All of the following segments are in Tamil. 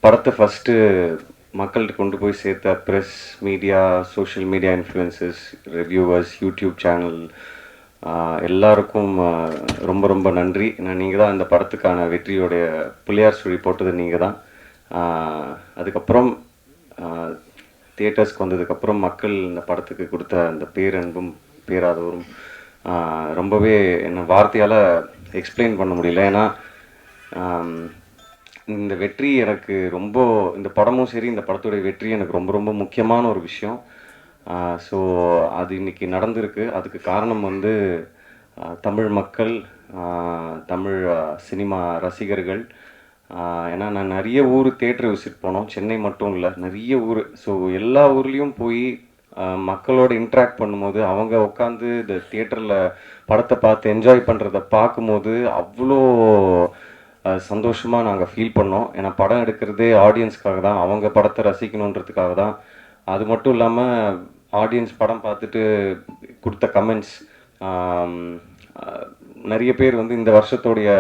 படத்தை ஃபஸ்ட்டு மக்கள்கிட்ட கொண்டு போய் சேர்த்த press, media, social media influences, reviewers, YouTube channel எல்லாருக்கும் ரொம்ப ரொம்ப நன்றி. நீங்கள் தான் இந்த படத்துக்கான வெற்றியோடைய புள்ளியார் சுழி போட்டது நீங்கள் தான். அதுக்கப்புறம் தியேட்டர்ஸ்க்கு வந்ததுக்கப்புறம் மக்கள் இந்த படத்துக்கு கொடுத்த அந்த பேரன்பும் பேராதவரும் ரொம்பவே என்ன வார்த்தையால் எக்ஸ்பிளைன் பண்ண முடியல. ஏன்னா இந்த வெற்றி எனக்கு ரொம்ப, இந்த படமும் சரி இந்த படத்துடைய வெற்றி எனக்கு ரொம்ப ரொம்ப முக்கியமான ஒரு விஷயம். ஸோ அது இன்றைக்கி நடந்திருக்கு. அதுக்கு காரணம் வந்து தமிழ் மக்கள், தமிழ் சினிமா ரசிகர்கள். ஏன்னா நான் நிறைய ஊர் தேட்டர் விசிட் போனோம், சென்னை மட்டும் இல்லை, நிறைய ஊர். ஸோ எல்லா ஊர்லேயும் போய் மக்களோட இன்ட்ராக்ட் பண்ணும்போது, அவங்க உட்காந்து இந்த தியேட்டரில் படத்தை பார்த்து என்ஜாய் பண்ணுறத பார்க்கும்போது அவ்வளோ சந்தோஷமாக நாங்கள் ஃபீல் பண்ணோம். ஏன்னா படம் எடுக்கிறதே ஆடியன்ஸ்க்காக தான், அவங்க படத்தை ரசிக்கணுன்றதுக்காக தான். அது மட்டும் இல்லாமல் ஆடியன்ஸ் படம் பார்த்துட்டு கொடுத்த கமெண்ட்ஸ், நிறைய பேர் வந்து இந்த வருஷத்தோடைய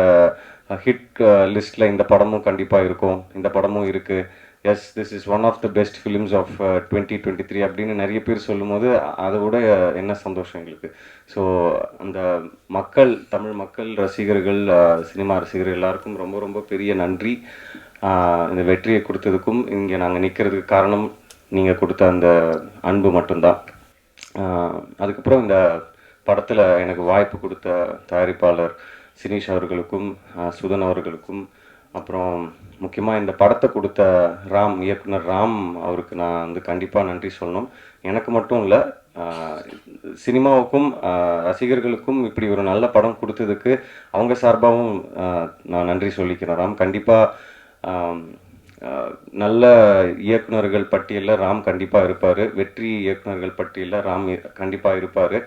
ஹிட் லிஸ்ட்டில் இந்த படமும் கண்டிப்பாக இருக்கும், இந்த படமும் இருக்குது, yes this is one of the best films of 2023 அப்படின்னு நிறைய பேர் சொல்லும்போது அதை விட என்ன சந்தோஷம் எங்களுக்கு. ஸோ அந்த மக்கள், தமிழ் மக்கள் ரசிகர்கள், சினிமா ரசிகர்கள் எல்லாருக்கும் ரொம்ப ரொம்ப பெரிய நன்றி. இந்த வெற்றியை கொடுத்ததுக்கும் இங்கே நாங்கள் நிற்கிறதுக்கு காரணம் நீங்கள் கொடுத்த அந்த அன்பு மட்டும்தான். அதுக்கப்புறம் இந்த படத்தில் எனக்கு வாய்ப்பு கொடுத்த தயாரிப்பாளர் சினீஷ் அவர்களுக்கும், சுதன் அவர்களுக்கும், அப்புறம் முக்கியமாக இந்த படத்தை கொடுத்த ராம், இயக்குனர் ராம் அவருக்கு நான் வந்து கண்டிப்பாக நன்றி சொல்லணும். எனக்கு மட்டும் இல்லை, சினிமாவுக்கும் ரசிகர்களுக்கும் இப்படி ஒரு நல்ல படம் கொடுத்ததுக்கு அவங்க சார்பாகவும் நான் நன்றி சொல்லிக்கிறேன். ராம் கண்டிப்பாக நல்ல இயக்குனர்கள் பட்டியலில் ராம் கண்டிப்பாக இருப்பார், வெற்றி இயக்குனர்கள் பட்டியலில் ராம் கண்டிப்பாக இருப்பார்.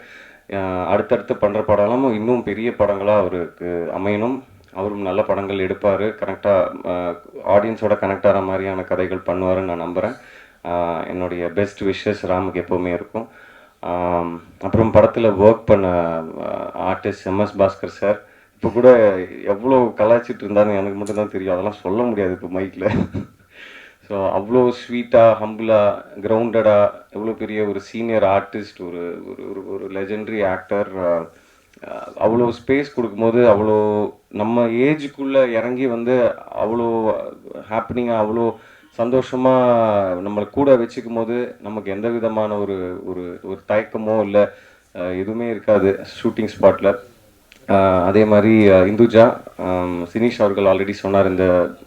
அடுத்தடுத்து பண்ணுற படம்லாம் இன்னும் பெரிய படங்களாக அவருக்கு அமையணும், அவரும் நல்ல படங்கள் எடுப்பார், கனெக்டாக ஆடியன்ஸோட கனெக்ட் ஆகிற மாதிரியான கதைகள் பண்ணுவாருன்னு நான் நம்புகிறேன். என்னுடைய பெஸ்ட் விஷஸ் ராமுக்கு எப்போவுமே இருக்கும். அப்புறம் படத்தில் ஒர்க் பண்ண ஆர்டிஸ்ட் MS பாஸ்கர் சார், இப்போ கூட எவ்வளோ கலாய்ச்சிட்டு இருந்தாருன்னு எனக்கு மட்டும்தான் தெரியும், அதெல்லாம் சொல்ல முடியாது இப்போ மைக்கில். ஸோ அவ்வளோ ஸ்வீட்டாக, ஹம்பிளாக, கிரவுண்டடாக, எவ்வளோ பெரிய ஒரு சீனியர் ஆர்டிஸ்ட், ஒரு ஒரு ஒரு லெஜெண்டரி ஆக்டர், அவ்வளோ ஸ்பேஸ் கொடுக்கும்போது, அவ்வளோ நம்ம ஏஜுக்குள்ளே இறங்கி வந்து அவ்வளோ ஹாப்பனிங்காக, அவ்வளோ சந்தோஷமாக நம்மளை கூட வச்சுக்கும் போது நமக்கு எந்த விதமான ஒரு ஒரு ஒரு தயக்கமோ இல்லை எதுவுமே இருக்காது ஷூட்டிங் ஸ்பாட்டில். அதே மாதிரி இந்துஜா, சினீஷ் அவர்கள் ஆல்ரெடி சொன்னார்,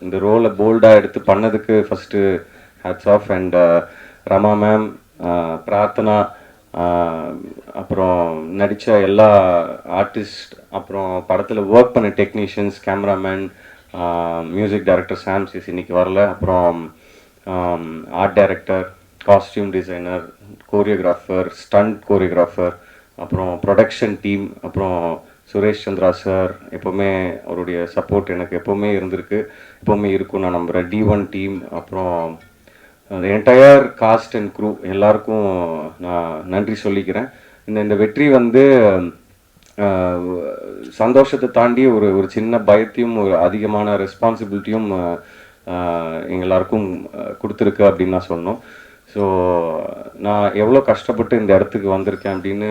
இந்த ரோலை போல்டாக எடுத்து பண்ணதுக்கு first hats off. And Rama ma'am, Prarthana, அப்புறம் நடித்த எல்லா ஆர்டிஸ்ட், அப்புறம் படத்தில் ஒர்க் பண்ண technicians, cameraman, music director Sam CS இன்னைக்கு வரல, அப்புறம் art director, costume designer, choreographer, stunt choreographer, அப்புறம் ப்ரொடக்ஷன் டீம், அப்புறம் சுரேஷ் சந்திரா சார், எப்போவுமே அவருடைய சப்போர்ட் எனக்கு எப்போவுமே இருந்திருக்கு, எப்போவுமே இருக்கும் நான் நம்புகிறேன். D1 டீம், அப்புறம் என்டையர் காஸ்ட் அண்ட் க்ரூ எல்லாருக்கும் நான் நன்றி சொல்லிக்கிறேன். இந்த வெற்றி வந்து சந்தோஷத்தை தாண்டி ஒரு ஒரு சின்ன பயத்தையும் ஒரு அதிகமான ரெஸ்பான்சிபிலிட்டியும் எல்லாருக்கும் கொடுத்துருக்கு அப்படின்னு நான் சொன்னோம். ஸோ நான் எவ்வளோ கஷ்டப்பட்டு இந்த இடத்துக்கு வந்திருக்கேன் அப்படின்னு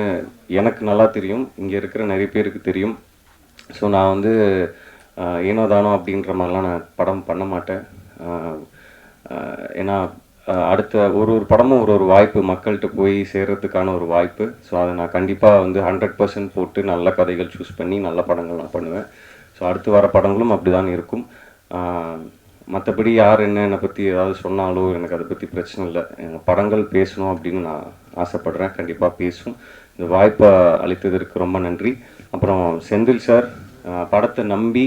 எனக்கு நல்லா தெரியும், இங்கே இருக்கிற நிறைய பேருக்கு தெரியும். ஸோ நான் வந்து ஏனோ தானோ அப்படின்ற மாதிரிலாம் நான் படம் பண்ண மாட்டேன். ஏன்னா அடுத்த ஒரு படமும் ஒரு வாய்ப்பு, மக்கள்கிட்ட போய் சேர்கிறதுக்கான ஒரு வாய்ப்பு. ஸோ அதை நான் கண்டிப்பாக வந்து 100% போட்டு நல்ல கதைகள் சூஸ் பண்ணி நல்ல படங்கள் நான் பண்ணுவேன். ஸோ அடுத்து வர படங்களும் அப்படி தான் இருக்கும். மற்றபடி யார் என்னை பற்றி ஏதாவது சொன்னாலோ எனக்கு அதை பற்றி பிரச்சனை இல்லை. எங்கள் படங்கள் பேசணும் அப்படின்னு நான் ஆசைப்படுறேன், கண்டிப்பாக பேசும். இந்த வாய்ப்பை அளித்ததற்கு ரொம்ப நன்றி. அப்புறம் செந்தில் சார், படத்தை நம்பி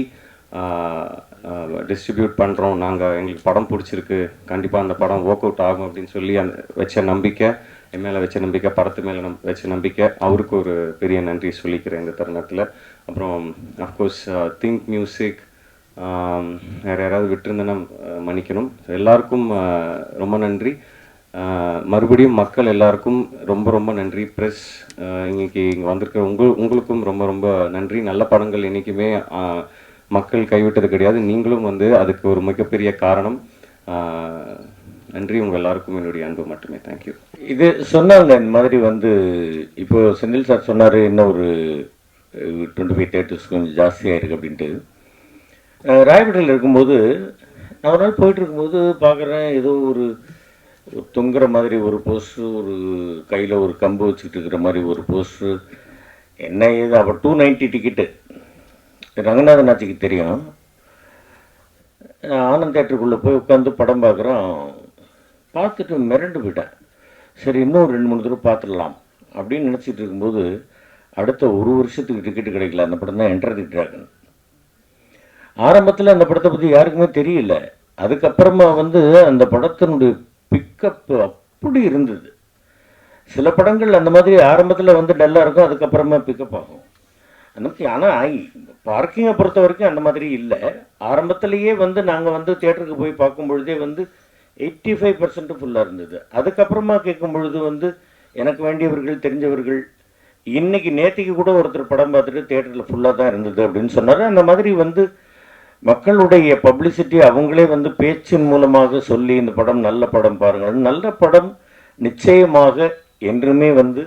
டிஸ்ட்ரிபியூட் பண்ணுறோம் நாங்கள், எங்களுக்கு படம் பிடிச்சிருக்கு, கண்டிப்பாக அந்த படம் ஒர்க் அவுட் ஆகும் அப்படின்னு சொல்லி அந்த வச்ச நம்பிக்கை, என் மேலே வச்ச நம்பிக்கை, படத்து மேலே வச்ச நம்பிக்கை, அவருக்கு ஒரு பெரிய நன்றி சொல்லிக்கிறேன் இந்த தருணத்தில். அப்புறம் அஃப்கோர்ஸ் திங்க் மியூசிக், வேறு யாராவது விட்டுருந்தேன்னா மன்னிக்கணும். எல்லாருக்கும் ரொம்ப நன்றி. மறுபடியும் மக்கள் எல்லாருக்கும் ரொம்ப ரொம்ப நன்றி. ப்ரெஸ், இன்னைக்கு இங்கே வந்திருக்கிற உங்களுக்கும் ரொம்ப ரொம்ப நன்றி. நல்ல படங்கள் என்றைக்குமே மக்கள் கைவிட்டது கிடையாது, நீங்களும் வந்து அதுக்கு ஒரு மிகப்பெரிய காரணம். நன்றி. உங்கள் எல்லாருக்கும் என்னுடைய அன்பு மட்டுமே. தேங்க்யூ. இது சொன்னாங்க இந்த மாதிரி வந்து இப்போ செந்தில் சார் சொன்னார், இன்னும் ஒரு 25 தேட்டர்ஸ் கொஞ்சம் ஜாஸ்தியாக இருக்குது அப்படின்ட்டு. ராயப்பேட்டையில் இருக்கும்போது நான் ஒரு நாள் போயிட்டு இருக்கும்போது பார்க்குறேன், ஏதோ ஒரு தொங்குற மாதிரி ஒரு போஸ்ட்ரு, ஒரு கையில் ஒரு கம்பு வச்சுக்கிட்டு இருக்கிற மாதிரி ஒரு போஸ்ட்ரு. என்ன ஏது அப்போ 290 டிக்கெட்டு ரங்கநாதன் ஆட்சிக்கு தெரியும். ஆனந்த் தேட்டருக்குள்ளே போய் உட்காந்து படம் பார்க்குறோம். பார்த்துட்டு மிரண்டு போயிட்டேன். சரி, இன்னும் 2-3 தடவை பார்த்துடலாம் அப்படின்னு நினச்சிட்டு இருக்கும்போது அடுத்த ஒரு வருஷத்துக்கு டிக்கெட்டு கிடைக்கல. அந்த படம் தான் என்டர் தி டிராகன். ஆரம்பத்தில் அந்த படத்தை பற்றி யாருக்குமே தெரியல. அதுக்கப்புறமா வந்து அந்த படத்தினுடைய பிக்கப் அப்படி இருந்தது. சில படங்கள் அந்த மாதிரி ஆரம்பத்தில் வந்து டல்லாக இருக்கும், அதுக்கப்புறமா பிக்கப் ஆகும். நமக்கு ஆனால் பார்க்கிங்கை பொறுத்த வரைக்கும் அந்த மாதிரி இல்லை. ஆரம்பத்திலேயே வந்து நாங்கள் வந்து தியேட்டருக்கு போய் பார்க்கும் பொழுதே வந்து 85% ஃபுல்லாக இருந்தது. அதுக்கப்புறமா கேட்கும் பொழுது வந்து எனக்கு வேண்டியவர்கள், தெரிஞ்சவர்கள், இன்னைக்கு நேற்றுக்கு கூட ஒருத்தர் படம் பார்த்துட்டு தியேட்டரில் ஃபுல்லாக தான் இருந்தது அப்படின்னு சொன்னார். அந்த மாதிரி வந்து மக்களுடைய பப்ளிசிட்டி அவங்களே வந்து பேச்சின் மூலமாக சொல்லி இந்த படம் நல்ல படம் பாருங்கள், நல்ல படம் நிச்சயமாக என்றுமே வந்து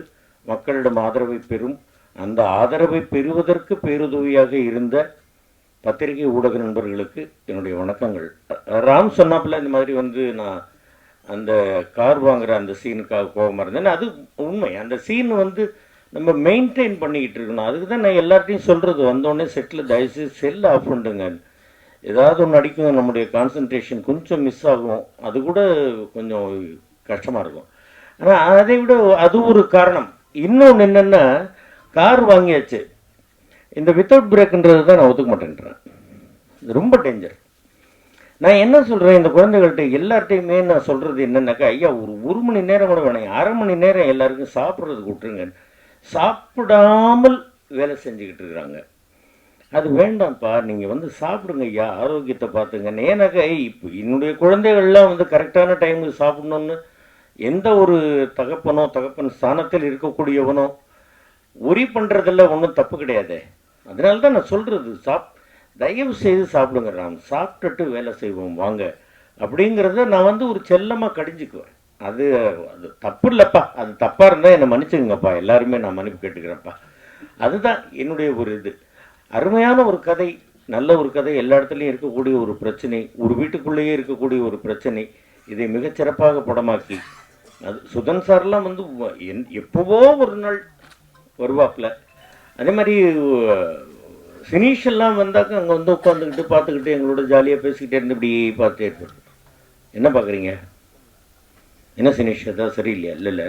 மக்களிடம் ஆதரவை பெறும். அந்த ஆதரவை பெறுவதற்கு பேருதவியாக இருந்த பத்திரிகை ஊடக நண்பர்களுக்கு என்னுடைய வணக்கங்கள். ராம் சொன்னாப்புல இந்த மாதிரி வந்து நான் அந்த கார் வாங்குற அந்த சீனுக்காக கோபமாக இருந்தேன். அது உண்மை. அந்த சீன் வந்து நம்ம மெயின்டைன் பண்ணிக்கிட்டு இருக்கணும். அதுக்கு தான் நான் எல்லார்ட்டையும் சொல்கிறது, வந்தோடனே செட்டில் தயவுசெய்து செல்லை ஆஃப் பண்ணுங்க. ஏதாவது ஒன்று அடிக்கும், நம்முடைய கான்சன்ட்ரேஷன் கொஞ்சம் மிஸ் ஆகும், அது கூட கொஞ்சம் கஷ்டமாக இருக்கும். ஆனால் அதை விட அது ஒரு காரணம். இன்னொன்று என்னென்னா, கார் வாங்கியாச்சு, இந்த வித்தவுட் பிரேக்குன்றது தான் நான் ஒத்துக்க மாட்டேன்றேன். ரொம்ப டேஞ்சர். நான் என்ன சொல்கிறேன், இந்த குழந்தைகள்கிட்ட எல்லார்ட்டையுமே நான் சொல்கிறது என்னென்னாக்கா, ஐயா ஒரு மணி நேரம் கூட வேணாம், 1/2 மணி நேரம் எல்லாருக்கும் சாப்பிட்றதுக்கு விட்டுருங்க. சாப்பிடாமல் வேலை செஞ்சுக்கிட்டு இருக்கிறாங்க. அது வேண்டாம்ப்பா, நீங்கள் வந்து சாப்பிடுங்க ஐயா, ஆரோக்கியத்தை பார்த்துங்க. ஏன்னாக்கா இப்போ என்னுடைய குழந்தைகள்லாம் வந்து கரெக்டான டைமுக்கு சாப்பிடணுன்னு எந்த ஒரு தகப்பன் ஸ்தானத்தில் இருக்கக்கூடியவனோ ஒரி பண்ணுறதில்ல, ஒன்றும் தப்பு கிடையாது. அதனால தான் நான் சொல்கிறது, தயவு செய்து சாப்பிடுங்க ராம், சாப்பிட்டுட்டு வேலை செய்வோம் வாங்க அப்படிங்கிறத நான் வந்து ஒரு செல்லமாக கடிஞ்சிக்குவேன். அது தப்பு இல்லைப்பா, அது தப்பாக இருந்தால் என்னை மன்னிச்சுங்கப்பா, எல்லாருமே நான் மன்னிப்பு கேட்டுக்கிறேன்ப்பா. அதுதான் என்னுடைய ஒரு இது. அருமையான ஒரு கதை, நல்ல ஒரு கதை, எல்லா இடத்துலையும் இருக்கக்கூடிய ஒரு பிரச்சனை, ஒரு வீட்டுக்குள்ளேயே இருக்கக்கூடிய ஒரு பிரச்சனை, இதை மிகச்சிறப்பாக படமாக்கி, அது சுதன் சார்லாம் வந்து எப்போவோ ஒரு நாள் வருவாப்பில். அதே மாதிரி சினீஷெல்லாம் வந்தாக்க அங்கே வந்து உட்காந்துக்கிட்டு பார்த்துக்கிட்டு எங்களோட ஜாலியாக பேசிக்கிட்டே இருந்து இப்படி பார்த்துட்டே இருப்பார். என்ன பார்க்குறீங்க, என்ன சினீஷ் ஏதாவது சரியில்லையா? இல்லை,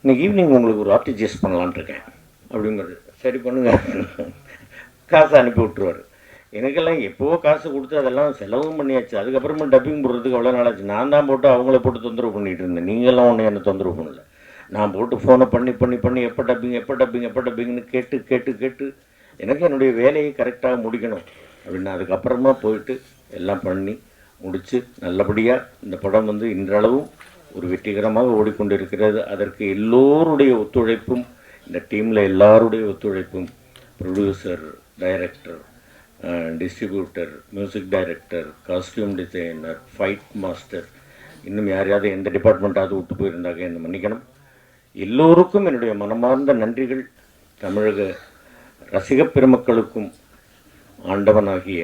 இன்னைக்கு ஈவினிங் உங்களுக்கு ஒரு ஆர்டிஜிஎஸ் பண்ணலான் இருக்கேன் அப்படிங்கிறது. சரி பண்ணுங்க, காசு அனுப்பி விட்டுருவார். எனக்கெல்லாம் எப்போவோ காசு கொடுத்து அதெல்லாம் செலவும் பண்ணியாச்சு. அதுக்கப்புறமா டப்பிங் போடுறதுக்கு அவ்வளோ நாளாச்சு. நான் தான் போட்டு அவங்கள போட்டு தொந்தரவு பண்ணிகிட்டு இருந்தேன். நீங்களாம் ஒன்று என்னை தொந்தரவு பண்ணல. நான் போட்டு ஃபோனை பண்ணி எப்போ டப்பிங்னு கேட்டு எனக்கு என்னுடைய வேலையை கரெக்டாக முடிக்கணும் அப்படின்னு அதுக்கப்புறமா போயிட்டு எல்லாம் பண்ணி முடித்து நல்லபடியாக இந்த படம் வந்து இன்றளவும் ஒரு வெற்றிகரமாக ஓடிக்கொண்டிருக்கிறது. அதற்கு எல்லோருடைய ஒத்துழைப்பும், இந்த டீமில் எல்லாருடைய ஒத்துழைப்பும், producer, director, distributor, music director, costume designer, fight master, இன்னும் யாரையாவது எந்த டிபார்ட்மெண்ட்டாவது விட்டு போயிருந்தாங்க என்ன மன்னிக்கணும். எல்லோருக்கும் என்னுடைய மனமார்ந்த நன்றிகள். தமிழக ரசிக பெருமக்களுக்கும் ஆண்டவனாகிய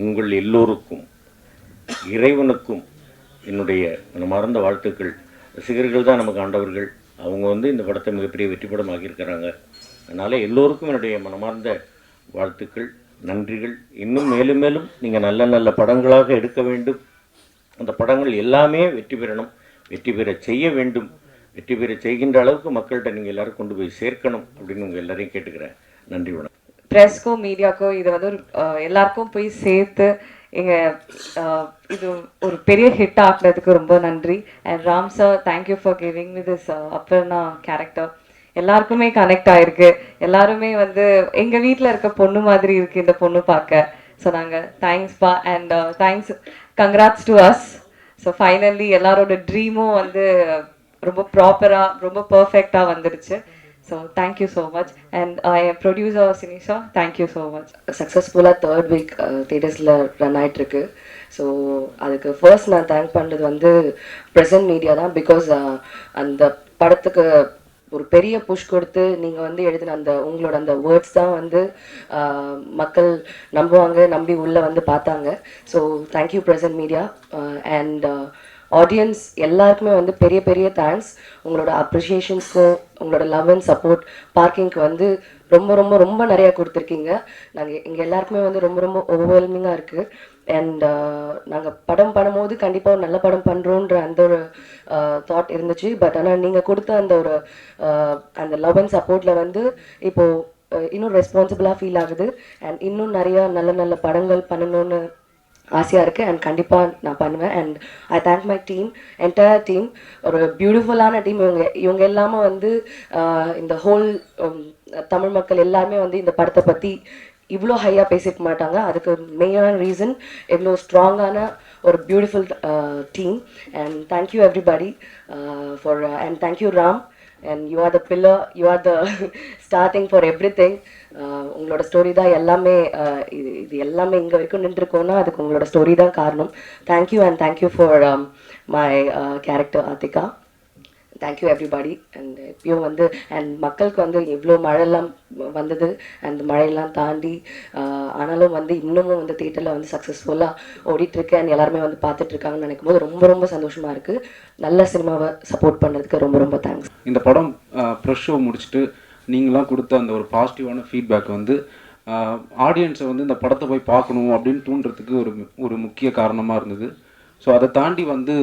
உங்கள் எல்லோருக்கும், இறைவனுக்கும் என்னுடைய மனமார்ந்த வாழ்த்துக்கள். ரசிகர்கள் தான் நமக்கு ஆண்டவர்கள். அவங்க வந்து இந்த படத்தை மிகப்பெரிய வெற்றி படம் ஆகியிருக்கிறாங்க. அதனால் எல்லோருக்கும் என்னுடைய மனமார்ந்த வாழ்த்துக்கள், நன்றிகள். இன்னும் மேலும் மேலும் நீங்கள் நல்ல நல்ல படங்களாக எடுக்க வேண்டும். அந்த படங்கள் எல்லாமே வெற்றி பெறணும், வெற்றி பெற செய்ய வேண்டும். வெற்றி பெற செய்கின்ற அளவுக்கு மக்கள்கிட்ட நீங்கள் எல்லோரும் கொண்டு போய் சேர்க்கணும் அப்படின்னு உங்கள் எல்லாரையும் கேட்டுக்கிறேன். நன்றி, வணக்கம். ப்ரெஸ்க்கோ மீடியாக்கோ இதை வந்து எல்லாருக்கும் போய் சேர்த்து இது ஒரு பெரிய ஹிட் ஆக்குறதுக்கு ரொம்ப நன்றி. And Ram sir, thank you for giving me this Aparna character. எல்லாருக்குமே கனெக்ட் ஆயிருக்கு. எல்லாருமே வந்து எங்கள் வீட்டில் இருக்க பொண்ணு மாதிரி இருக்கு இந்த பொண்ணு பார்க்க. ஸோ நாங்கள் தேங்க்ஸ்பா and thanks, congrats to us. So finally எல்லாரோட ட்ரீமும் வந்து ரொம்ப ப்ராப்பராக, ரொம்ப பர்ஃபெக்டாக வந்துடுச்சு. So thank you so much and producer Sinisha thank you so much. சக்ஸஸ்ஃபுல்லாக தேர்ட் வீக் தேட்டர்ஸில் ரன் ஆகிட்டுருக்கு. ஸோ அதுக்கு ஃபர்ஸ்ட் நான் தேங்க் பண்ணுறது வந்து ப்ரெசன்ட் மீடியா தான். பிகாஸ் அந்த படத்துக்கு ஒரு பெரிய புஷ் கொடுத்து நீங்கள் வந்து எழுதின அந்த உங்களோட அந்த வேர்ட்ஸ் தான் வந்து மக்கள் நம்புவாங்க, நம்பி உள்ளே வந்து பார்த்தாங்க. So thank you present media. And audience எல்லாருக்குமே வந்து பெரிய பெரிய தேங்க்ஸ். உங்களோட அப்ரிஷியேஷன்ஸ்க்கும் உங்களோட லவ் அண்ட் சப்போர்ட் பார்க்கிங்க்கு வந்து ரொம்ப ரொம்ப ரொம்ப நிறையா கொடுத்துருக்கீங்க. நாங்கள் எங்கள் எல்லாருக்குமே வந்து ரொம்ப ரொம்ப ஓவர்வெல்மிங்காக இருக்குது. அண்ட் நாங்கள் படம் பண்ணும்போது கண்டிப்பாக ஒரு நல்ல படம் பண்ணுறோன்ற அந்த ஒரு தாட் இருந்துச்சு. பட் ஆனால் நீங்கள் கொடுத்த அந்த ஒரு அந்த லவ் அண்ட் சப்போர்ட்டில் வந்து இப்போது இன்னும் ரெஸ்பான்சிபிளாக ஃபீல் ஆகுது. அண்ட் இன்னும் நிறையா நல்ல நல்ல படங்கள் பண்ணணும்னு ஆசையாக இருக்குது. அண்ட் கண்டிப்பாக நான் பண்ணுவேன். And I thank my team, entire team. ஒரு பியூட்டிஃபுல்லான டீம். இவங்க இல்லாமல் வந்து இந்த ஹோல் தமிழ் மக்கள் எல்லாருமே வந்து இந்த படத்தை பற்றி இவ்வளோ ஹையாக பேசிக்க மாட்டாங்க. அதுக்கு மெயினான ரீசன் இவ்வளோ ஸ்ட்ராங்கான ஒரு beautiful team. And thank you everybody for and thank you Ram. And you are the pillar, you are the starting for everything. உங்களோட ஸ்டோரி தான் எல்லாமே. இது எல்லாமே இங்கே வரைக்கும் நின்றுருக்கோன்னா அதுக்கு உங்களோட ஸ்டோரி தான் காரணம். Thank you and thank you for my character Athika. Thank you everybody. And இப்பயும் வந்து அண்ட் மக்களுக்கு வந்து எவ்வளோ மழையெல்லாம் வந்தது, அந்த மழையெல்லாம் தாண்டி ஆனாலும் வந்து இன்னமும் வந்து தியேட்டரில் வந்து சக்ஸஸ்ஃபுல்லாக ஓடிட்டுருக்கு. அண்ட் எல்லாருமே வந்து பார்த்துட்ருக்காங்கன்னு நினைக்கும் போது ரொம்ப ரொம்ப சந்தோஷமாக இருக்குது. நல்ல சினிமாவை சப்போர்ட் பண்ணுறதுக்கு ரொம்ப ரொம்ப தேங்க்ஸ். இந்த படம் ப்ரெஷ் ஷோ முடிச்சுட்டு நீங்களாம் கொடுத்த அந்த ஒரு பாசிட்டிவான ஃபீட்பேக் வந்து ஆடியன்ஸை வந்து இந்த படத்தை போய் பார்க்கணும் அப்படின்னு தூண்டுறதுக்கு ஒரு முக்கிய காரணமாக இருந்தது. ஸோ அதை தாண்டி வந்து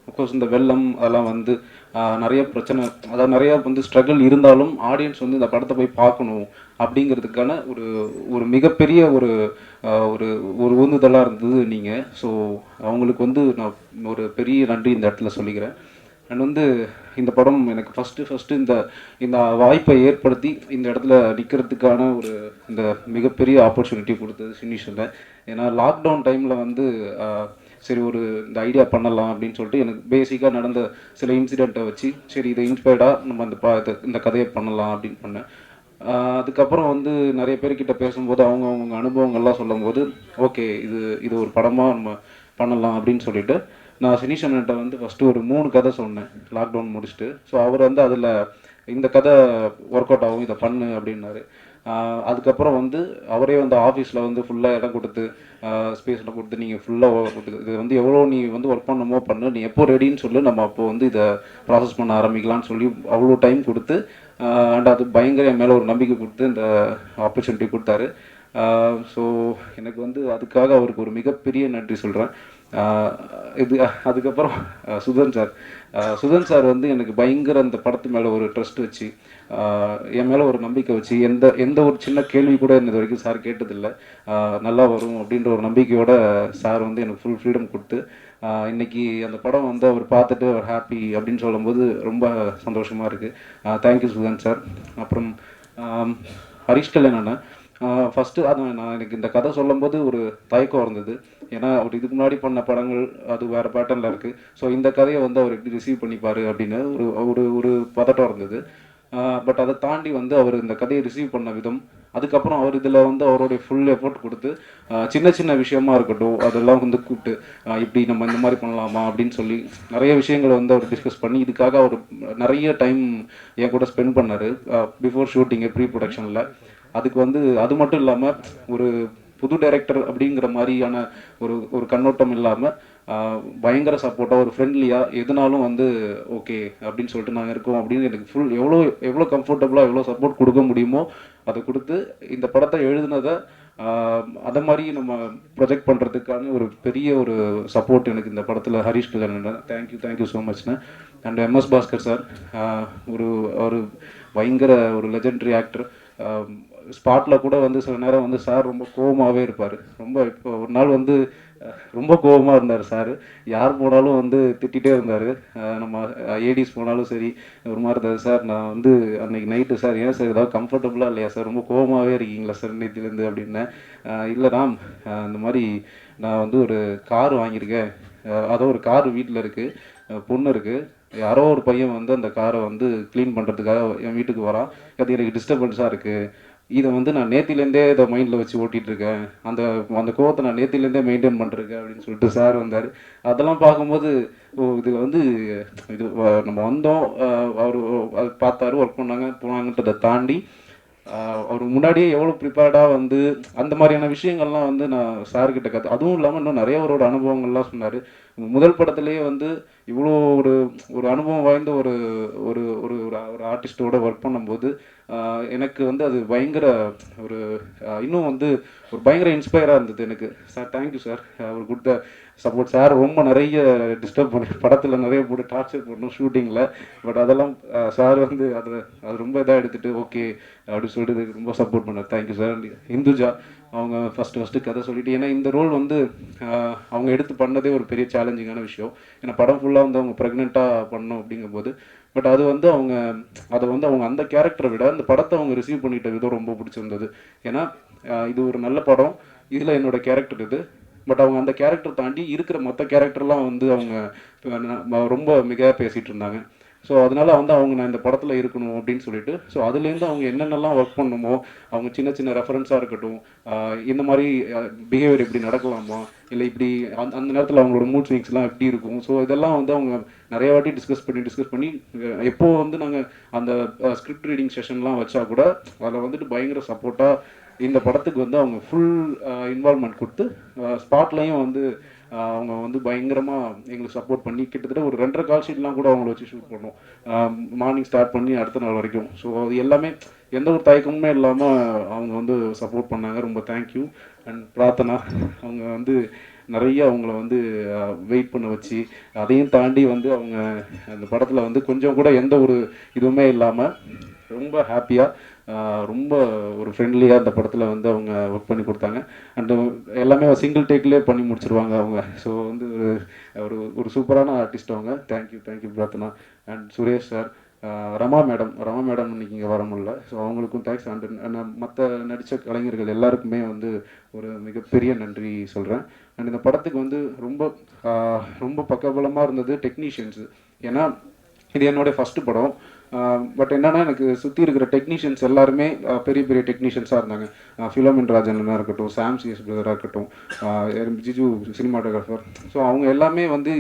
அஃப்கோர்ஸ் இந்த வெள்ளம் அதெல்லாம் வந்து நிறைய பிரச்சனை, அதாவது நிறைய வந்து ஸ்ட்ரகிள் இருந்தாலும் ஆடியன்ஸ் வந்து இந்த படத்தை போய் பார்க்கணும் அப்படிங்கிறதுக்கான ஒரு மிகப்பெரிய ஒரு ஒரு உந்துதலாக இருந்தது நீங்கள். ஸோ அவங்களுக்கு வந்து நான் ஒரு பெரிய நன்றி இந்த இடத்துல சொல்லிக்கிறேன். அண்ட் வந்து இந்த படம் எனக்கு ஃபஸ்ட்டு இந்த வாய்ப்பை ஏற்படுத்தி இந்த இடத்துல நிற்கிறதுக்கான இந்த மிகப்பெரிய ஆப்பர்ச்சுனிட்டி கொடுத்தது சினிஷனை. ஏன்னா லாக்டவுன் டைமில் வந்து சரி இந்த ஐடியா பண்ணலாம் அப்படின்னு சொல்லிட்டு எனக்கு பேசிக்காக நடந்த சில இன்சிடெண்ட்டை வச்சு சரி இதை இன்ஸ்பயர்டாக நம்ம இந்த கதையை பண்ணலாம் அப்படின்னு பண்ணேன். அதுக்கப்புறம் வந்து நிறைய பேர்கிட்ட பேசும்போது அவங்க அனுபவங்கள்லாம் சொல்லும்போது ஓகே இது ஒரு படமாக நம்ம பண்ணலாம் அப்படின்னு சொல்லிட்டு நான் சினிஷன்கிட்ட வந்து ஃபஸ்ட்டு ஒரு 3 கதை சொன்னேன் லாக்டவுன் முடிச்சுட்டு. ஸோ அவர் வந்து அதில் இந்த கதை ஒர்க் அவுட் ஆகும், இதை பண்ணு அப்படின்னாரு. அதுக்கப்புறம் வந்து அவரே வந்து ஆஃபீஸில் வந்து ஃபுல்லாக இடம் கொடுத்து ஸ்பேஸில் கொடுத்து நீங்கள் ஃபுல்லாக இது வந்து எவ்வளோ நீ வந்து ஒர்க் பண்ணணுமோ பண்ணு, நீ எப்போ ரெடின்னு சொல்லி நம்ம அப்போது வந்து இதை ப்ராசஸ் பண்ண ஆரம்பிக்கலாம்னு சொல்லி அவ்வளோ டைம் கொடுத்து அண்ட் அது பயங்கர என் மேலே ஒரு நம்பிக்கை கொடுத்து இந்த ஆப்பர்ச்சுனிட்டி கொடுத்தாரு. ஸோ எனக்கு வந்து அதுக்காக அவருக்கு ஒரு மிகப்பெரிய நன்றி சொல்கிறேன். அதுக்கப்புறம் சுதன் சார் வந்து எனக்கு பயங்கர அந்த படத்து மேலே ஒரு ட்ரஸ்ட் வச்சு என் மேலே ஒரு நம்பிக்கை வச்சு எந்த ஒரு சின்ன கேள்வி கூட இது வரைக்கும் சார் கேட்டதில்லை. நல்லா வரும் அப்படின்ற ஒரு நம்பிக்கையோட சார் வந்து எனக்கு ஃபுல் ஃப்ரீடம் கொடுத்து இன்னைக்கு அந்த படம் வந்து அவர் பார்த்துட்டு அவர் ஹாப்பி அப்படின்னு சொல்லும்போது ரொம்ப சந்தோஷமாக இருக்குது. Thank you Sudhan sir. அப்புறம் ஹரிஷ் கல்யாண் ஃபஸ்ட்டு நான் எனக்கு இந்த கதை சொல்லும்போது ஒரு தயக்கம் இருந்தது. ஏன்னா அவர் இதுக்கு முன்னாடி பண்ண படங்கள் அது வேறு பேட்டர்னில் இருக்குது. ஸோ இந்த கதையை வந்து அவர் எப்படி ரிசீவ் பண்ணிப்பார் அப்படின்னு ஒரு பதட்டம் இருந்தது. பட் அதை தாண்டி வந்து அவர் இந்த கதையை ரிசீவ் பண்ண விதம், அதுக்கப்புறம் அவர் இதில் வந்து அவருடைய ஃபுல் எஃபோர்ட் கொடுத்து சின்ன சின்ன விஷயமா இருக்கட்டும் அதெல்லாம் வந்து கூப்பிட்டு இப்படி நம்ம இந்த மாதிரி பண்ணலாமா அப்படின்னு சொல்லி நிறைய விஷயங்களை வந்து அவர் டிஸ்கஸ் பண்ணி இதுக்காக அவர் நிறைய டைம் என் கூட ஸ்பெண்ட் பண்ணார் பிஃபோர் ஷூட்டிங்கு ப்ரீ ப்ரொடக்ஷனில். அதுக்கு வந்து அது மட்டும் இல்லாமல் ஒரு புது டைரக்டர் அப்படிங்கிற மாதிரியான ஒரு கண்ணோட்டம் இல்லாமல் பயங்கர சப்போர்ட்டாக ஒரு ஃப்ரெண்ட்லியாக எதுனாலும் வந்து ஓகே அப்படின்னு சொல்லிட்டு நாங்கள் இருக்கோம் அப்படின்னு எனக்கு ஃபுல் எவ்வளோ கம்ஃபர்டபுளாக எவ்வளோ சப்போர்ட் கொடுக்க முடியுமோ அதை கொடுத்து இந்த படத்தை எழுதுனதை அதை மாதிரி நம்ம ப்ரொஜெக்ட் பண்ணுறதுக்கான ஒரு பெரிய ஒரு சப்போர்ட் எனக்கு இந்த படத்தில் ஹரிஷ் கல்யாண். தேங்க்யூ ஸோ மச்ண்ணே. அண்ட் MS பாஸ்கர் சார் ஒரு பயங்கர ஒரு லெஜெண்டரி ஆக்டர். ஸ்பாட்டில் கூட வந்து சில நேரம் வந்து சார் ரொம்ப கோபமாகவே இருப்பார். இப்போ ஒரு நாள் வந்து ரொம்ப கோபமாக இருந்தார் சார். யார் போனாலும் வந்து திட்டிகிட்டே இருந்தார். நம்ம ஏடிஸ் போனாலும் சரி ஒரு மாதிரி இருந்தார். சார் நான் வந்து அன்றைக்கி நைட்டு சார் ஏன் சார் ஏதாவது கம்ஃபர்டபுளாக இல்லையா சார், ரொம்ப கோபமாகவே இருக்கீங்களா சார் நேற்றுலேருந்து அப்படின்னேன். இல்லை ராம், இந்த மாதிரி நான் வந்து ஒரு கார் வாங்கியிருக்கேன், அதோ ஒரு கார் வீட்டில் இருக்குது, பொண்ணு இருக்குது, யாரோ ஒரு பையன் வந்து அந்த காரை வந்து க்ளீன் பண்ணுறதுக்காக என் வீட்டுக்கு வரான், அது எனக்கு டிஸ்டர்பன்ஸாக இருக்குது, இதை வந்து நான் நேத்திலேருந்தே இதை மைண்டில் வச்சு ஓட்டிகிட்டு இருக்கேன், அந்த அந்த கோவத்தை நான் நேத்திலேருந்தே மெயின்டைன் பண்ணிருக்கேன் அப்படின்னு சொல்லிட்டு சார் வந்தார். அதெல்லாம் பார்க்கும்போது ஓ இதில் வந்து இது நம்ம வந்தோம், அவர் அது பார்த்தாரு, ஒர்க் பண்ணாங்க போனாங்கன்றதை தாண்டி அவர் முன்னாடியே எவ்வளோ ப்ரிப்பேர்டாக வந்து அந்த மாதிரியான விஷயங்கள்லாம் வந்து நான் சார்கிட்ட அதுவும் இல்லாமல் இன்னும் நிறைய அவரோட அனுபவங்கள்லாம் சொன்னார். முதல் படத்துலேயே வந்து இவ்வளோ ஒரு ஒரு அனுபவம் வாய்ந்த ஒரு ஒரு ஒரு ஒரு ஆர்டிஸ்டோட ஒர்க் பண்ணும்போது எனக்கு வந்து அது பயங்கர ஒரு இன்னும் வந்து ஒரு பயங்கர இன்ஸ்பயராக இருந்தது எனக்கு. சார் தேங்க்யூ சார், அவர் கொடுத்த சப்போர்ட். சார் ரொம்ப நிறைய டிஸ்டர்ப் பண்ணி படத்தில் நிறைய போட்டு டார்ச்சர் பண்ணணும் ஷூட்டிங்கில், பட் அதெல்லாம் சார் வந்து அது ரொம்ப இதாக எடுத்துகிட்டு ஓகே அப்படின்னு சொல்லிட்டு ரொம்ப சப்போர்ட் பண்ணார். Thank you sir. இந்துஜா அவங்க ஃபஸ்ட்டு கதை சொல்லிட்டு, ஏன்னா இந்த ரோல் வந்து அவங்க எடுத்து பண்ணதே ஒரு பெரிய சேலஞ்சிங்கான விஷயம். ஏன்னா படம் ஃபுல்லாக வந்து அவங்க ப்ரெக்னெண்ட்டாக பண்ணணும் அப்படிங்கும்போது, பட் அது வந்து அவங்க அந்த கேரக்டரை விட அந்த படத்தை அவங்க ரிசீவ் பண்ணிட்ட விதம் ரொம்ப பிடிச்சிருந்தது. ஏன்னா இது ஒரு நல்ல படம், இதில் என்னோட கேரக்டர் இது, பட் அவங்க அந்த கேரக்டர் தாண்டி இருக்கிற மற்ற கேரக்டர்லாம் வந்து அவங்க ரொம்ப மிக பேசிகிட்டு இருந்தாங்க. ஸோ அதனால வந்து நான் இந்த படத்தில் இருக்கணும் அப்படின்னு சொல்லிட்டு, ஸோ அதுலேருந்து அவங்க என்னென்னலாம் ஒர்க் பண்ணணுமோ, அவங்க சின்ன சின்ன ரெஃபரன்ஸாக இருக்கட்டும், இந்த மாதிரி பிஹேவியர் இப்படி நடக்கலாமா, இல்லை இப்படி அந்த நேரத்தில் அவங்களோட மூட் ஸ்விங்ஸ்லாம் எப்படி இருக்கும், ஸோ இதெல்லாம் வந்து அவங்க நிறைய வாட்டி டிஸ்கஸ் பண்ணி எப்போ வந்து நாங்கள் அந்த ஸ்கிரிப்ட் ரீடிங் செஷன்லாம் வச்சா கூட அதில் வந்துட்டு பயங்கர சப்போர்ட்டாக இந்த படத்துக்கு வந்து அவங்க ஃபுல் இன்வால்வ்மெண்ட் கொடுத்து ஸ்பாட்லையும் வந்து அவங்க வந்து பயங்கரமாக எங்களுக்கு சப்போர்ட் பண்ணி கிட்டத்தட்ட ஒரு 2.5 கால் ஷீட்லாம் கூட அவங்கள வச்சு ஷூட் பண்ணோம், மார்னிங் ஸ்டார்ட் பண்ணி அடுத்த நாள் வரைக்கும். ஸோ அது எல்லாமே எந்த ஒரு தயக்கமுமே இல்லாமல் அவங்க வந்து சப்போர்ட் பண்ணாங்க. ரொம்ப தேங்க்யூ. அண்ட் பிரார்த்தனா அவங்க வந்து நிறைய அவங்கள வந்து வெயிட் பண்ண வச்சு, அதையும் தாண்டி வந்து அவங்க அந்த படத்தில் வந்து கொஞ்சம் கூட எந்த ஒரு இதுவுமே இல்லாமல் ரொம்ப ஹாப்பியாக ரொம்ப ஒரு ஃப்ரெண்ட்லியாக அந்த படத்தில் வந்து அவங்க ஒர்க் பண்ணி கொடுத்தாங்க. அண்டு எல்லாமே சிங்கிள் டேக்லேயே பண்ணி முடிச்சிருவாங்க அவங்க. ஸோ வந்து ஒரு ஒரு சூப்பரான ஆர்டிஸ்ட் அவங்க. Thank you Prarthana. And Suresh sir, Rama madam இன்னைக்கு இங்கே வர முடியல, ஸோ அவங்களுக்கும் தேங்க்ஸ். அண்ட் மற்ற நடித்த கலைஞர்கள் எல்லாருக்குமே வந்து ஒரு மிகப்பெரிய நன்றி சொல்கிறேன். அண்ட் இந்த படத்துக்கு வந்து ரொம்ப பக்கபலமாக இருந்தது டெக்னீஷியன்ஸு. ஏன்னா இது என்னோடய ஃபஸ்ட்டு படம், பட் என்னன்னா எனக்கு சுற்றி இருக்கிற டெக்னீஷியன்ஸ் எல்லாருமே பெரிய பெரிய டெக்னீஷியன்ஸாக இருந்தாங்க. ஃபிலோமின் ராஜனாக இருக்கட்டும், சாம் சிஎஸ் பிரதராக இருக்கட்டும், ஜிஜு சினிமாட்டோகிராஃபர். ஸோ அவங்க எல்லாமே வந்து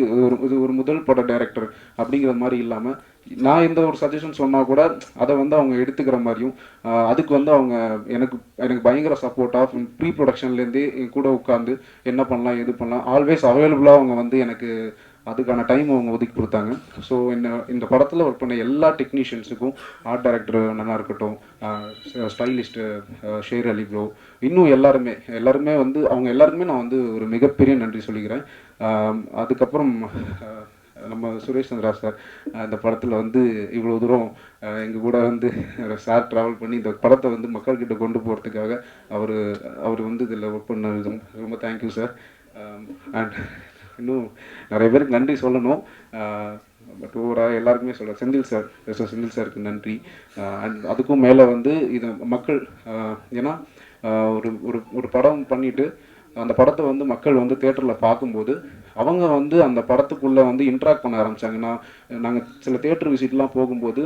இது ஒரு முதல் பட டைரக்டர் அப்படிங்கிற மாதிரி இல்லாமல், நான் எந்த ஒரு சஜஷன் சொன்னால் கூட அதை வந்து அவங்க எடுத்துக்கிற மாதிரியும், அதுக்கு வந்து அவங்க எனக்கு பயங்கர சப்போர்ட்டாக ப்ரீ ப்ரொடக்ஷன்லேருந்தே என் கூட உட்காந்து என்ன பண்ணலாம் எது பண்ணலாம் ஆல்வேஸ் அவைலபிளாக அவங்க வந்து எனக்கு அதுக்கான டைம் அவங்க ஒதுக்கி கொடுத்தாங்க. ஸோ இந்த படத்தில் ஒர்க் பண்ண எல்லா டெக்னீஷியன்ஸுக்கும், ஆர்ட் டைரக்டர் நல்லா இருக்கட்டும், ஸ்டைலிஸ்ட்டு ஷேர் அலி ப்ரோ, இன்னும் எல்லாருமே வந்து அவங்க எல்லாருக்குமே நான் வந்து ஒரு மிகப்பெரிய நன்றி சொல்லிக்கிறேன். அதுக்கப்புறம் நம்ம சுரேஷ் சந்திரா சார் இந்த படத்தில் வந்து இவ்வளோ தூரம் எங்கள் கூட வந்து சார் ட்ராவல் பண்ணி இந்த படத்தை வந்து மக்கள்கிட்ட கொண்டு போகிறதுக்காக அவர் வந்து இதில் ஒர்க் பண்ண ரொம்ப தேங்க்யூ சார். அண்ட் இன்னும் நிறைய பேருக்கு நன்றி சொல்லணும், பட் ஓவராக எல்லாருக்குமே சொல்கிறேன். செந்தில் சாருக்கு நன்றி. அண்ட் அதுக்கும் மேலே வந்து இது மக்கள், ஏன்னா ஒரு படம் பண்ணிவிட்டு அந்த படத்தை வந்து மக்கள் வந்து தேட்டரில் பார்க்கும்போது அவங்க வந்து அந்த படத்துக்குள்ளே வந்து இன்ட்ராக்ட் பண்ண ஆரம்பித்தாங்க. நாங்கள் சில தேட்டர் விசிட்லாம் போகும்போது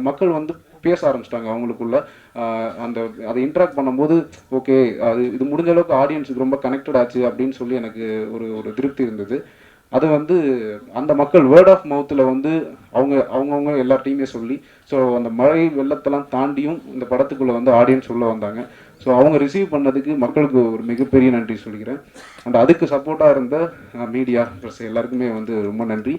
மக்கள் வந்து பேச ஆரம்பிச்சிட்டாங்க அவங்களுக்குள்ள. அதை இன்ட்ராக்ட் பண்ணும்போது ஓகே இது முடிஞ்ச அளவுக்கு ஆடியன்ஸுக்கு ரொம்ப கனெக்டட் ஆச்சு அப்படின்னு சொல்லி எனக்கு ஒரு திருப்தி இருந்தது. அது வந்து அந்த மக்கள் வேர்ட் ஆஃப் மவுத்தில் வந்து அவங்கவுங்க எல்லார்ட்டையுமே சொல்லி, ஸோ அந்த மழை வெள்ளத்தெல்லாம் தாண்டியும் இந்த படத்துக்குள்ளே வந்து ஆடியன்ஸ் உள்ளே வந்தாங்க. ஸோ அவங்க ரிசீவ் பண்ணதுக்கு மக்களுக்கு ஒரு மிகப்பெரிய நன்றி சொல்லிக்கிறேன். அண்ட் அதுக்கு சப்போர்ட்டாக இருந்த மீடியா ப்ரெஸ் எல்லாருக்குமே வந்து ரொம்ப நன்றி.